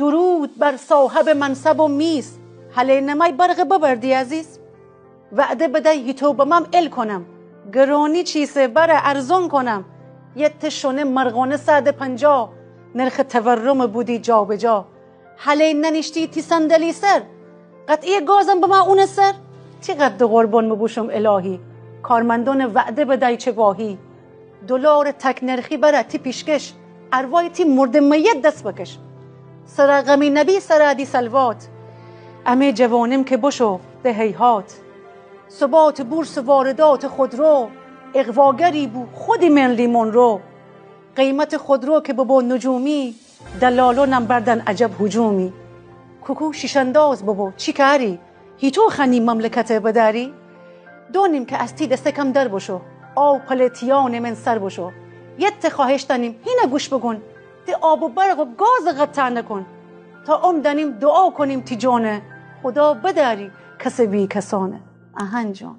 درود بر صاحب منصب و میز. حله نمای برق ببردی عزیز. وعده بده هیتو بمم ال کنم، گرانی چیسه بره ارزون کنم. یه تشونه مرغانه 150، نرخ تورم بودی جا به جا. حله ننشتی تی صندلی سر، قطعی گازم به ما اون سر. تی قد قربان مبوشم الهی، کارمندان وعده بدای چه واهی. دلار تک نرخی بره تی پیشکش، اروای تی مرد میت دست بکش. سر غمی نبی سر عدی سلوات، امه جوانم که بشو ده هیهات. ثبات بورس واردات خودرو، اغواگری بو خودی من لیمون رو. قیمت خودرو که بابا نجومی، دلالونم بردن عجب هجومی. کوکو شیشنداز بابا چی کاری، هیتو خنی مملکت بداری. دونیم که از تی دست کم در بشو، آو پلتیان من سر بشو. یت خواهش دنیم هینه گوش بگون، تی آب و برق و گاز قطع نکن. تا دنیم دعا کنیم تی جانه، خدا بداری کس بی کسانه. اهن جان.